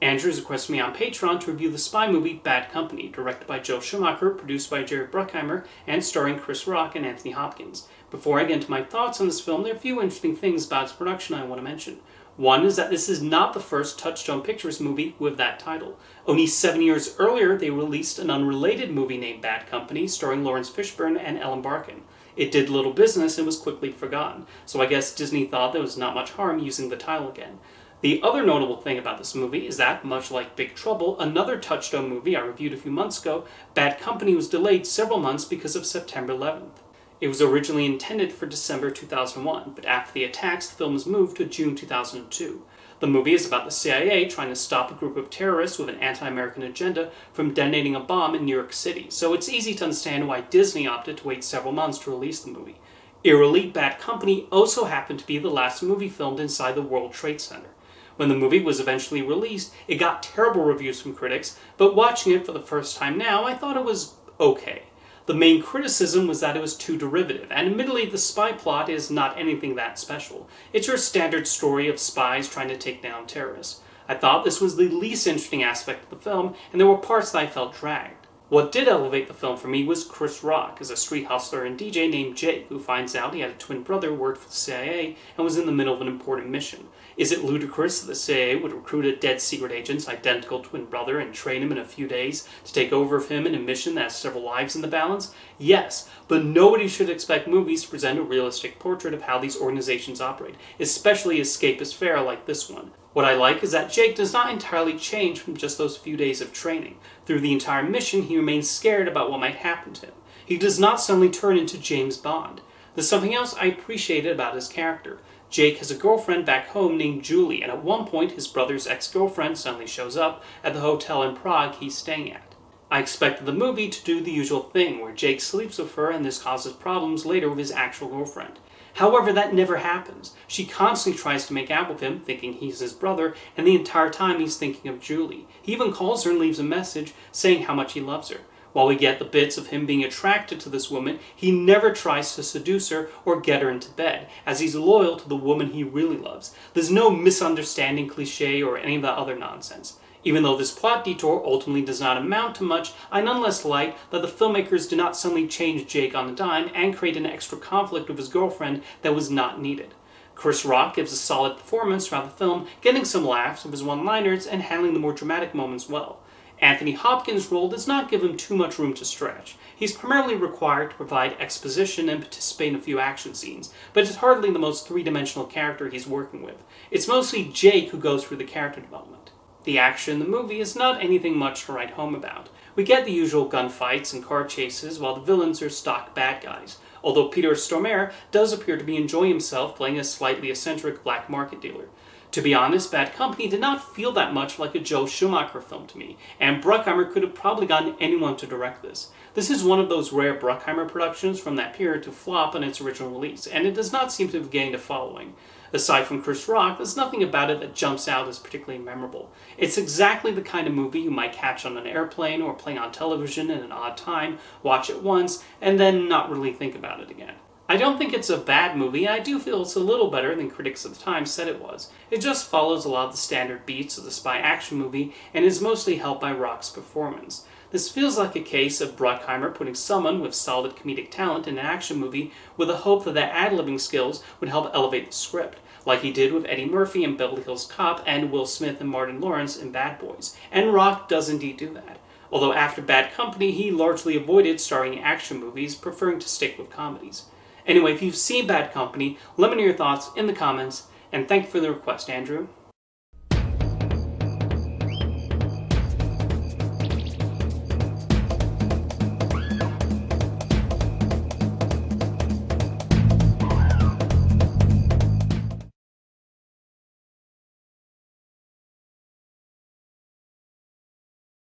Andrews requested me on Patreon to review the spy movie Bad Company, directed by Joel Schumacher, produced by Jerry Bruckheimer, and starring Chris Rock and Anthony Hopkins. Before I get into my thoughts on this film, there are a few interesting things about its production I want to mention. One is that this is not the first Touchstone Pictures movie with that title. Only 7 years earlier, they released an unrelated movie named Bad Company, starring Lawrence Fishburne and Ellen Barkin. It did little business and was quickly forgotten, so I guess Disney thought there was not much harm using the title again. The other notable thing about this movie is that, much like Big Trouble, another Touchstone movie I reviewed a few months ago, Bad Company was delayed several months because of September 11th. It was originally intended for December 2001, but after the attacks, the film was moved to June 2002. The movie is about the CIA trying to stop a group of terrorists with an anti-American agenda from detonating a bomb in New York City, so it's easy to understand why Disney opted to wait several months to release the movie. Eerily, Bad Company also happened to be the last movie filmed inside the World Trade Center. When the movie was eventually released, it got terrible reviews from critics, but watching it for the first time now, I thought it was okay. The main criticism was that it was too derivative, and admittedly the spy plot is not anything that special. It's your standard story of spies trying to take down terrorists. I thought this was the least interesting aspect of the film, and there were parts that I felt dragged. What did elevate the film for me was Chris Rock as a street hustler and DJ named Jake, who finds out he had a twin brother who worked for the CIA and was in the middle of an important mission. Is it ludicrous that the CIA would recruit a dead secret agent's identical twin brother and train him in a few days to take over of him in a mission that has several lives in the balance? Yes, but nobody should expect movies to present a realistic portrait of how these organizations operate, especially escapist fare like this one. What I like is that Jake does not entirely change from just those few days of training. Through the entire mission, he remains scared about what might happen to him. He does not suddenly turn into James Bond. There's something else I appreciated about his character. Jake has a girlfriend back home named Julie, and at one point his brother's ex-girlfriend suddenly shows up at the hotel in Prague he's staying at. I expected the movie to do the usual thing, where Jake sleeps with her and this causes problems later with his actual girlfriend. However, that never happens. She constantly tries to make out with him, thinking he's his brother, and the entire time he's thinking of Julie. He even calls her and leaves a message saying how much he loves her. While we get the bits of him being attracted to this woman, he never tries to seduce her or get her into bed, as he's loyal to the woman he really loves. There's no misunderstanding cliché or any of that other nonsense. Even though this plot detour ultimately does not amount to much, I nonetheless like that the filmmakers did not suddenly change Jake on a dime and create an extra conflict with his girlfriend that was not needed. Chris Rock gives a solid performance throughout the film, getting some laughs with his one-liners and handling the more dramatic moments well. Anthony Hopkins' role does not give him too much room to stretch. He's primarily required to provide exposition and participate in a few action scenes, but it's hardly the most three-dimensional character he's working with. It's mostly Jake who goes through the character development. The action in the movie is not anything much to write home about. We get the usual gunfights and car chases while the villains are stock bad guys, although Peter Stormare does appear to be enjoying himself playing a slightly eccentric black market dealer. To be honest, Bad Company did not feel that much like a Joel Schumacher film to me, and Bruckheimer could have probably gotten anyone to direct this. This is one of those rare Bruckheimer productions from that period to flop on its original release, and it does not seem to have gained a following. Aside from Chris Rock, there's nothing about it that jumps out as particularly memorable. It's exactly the kind of movie you might catch on an airplane or playing on television at an odd time, watch it once, and then not really think about it again. I don't think it's a bad movie, and I do feel it's a little better than critics at the time said it was. It just follows a lot of the standard beats of the spy action movie and is mostly helped by Rock's performance. This feels like a case of Bruckheimer putting someone with solid comedic talent in an action movie with the hope that their ad-libbing skills would help elevate the script, like he did with Eddie Murphy in Beverly Hills Cop and Will Smith and Martin Lawrence in Bad Boys. And Rock does indeed do that. Although after Bad Company, he largely avoided starring in action movies, preferring to stick with comedies. Anyway, if you've seen Bad Company, let me know your thoughts in the comments, and thank you for the request, Andrew.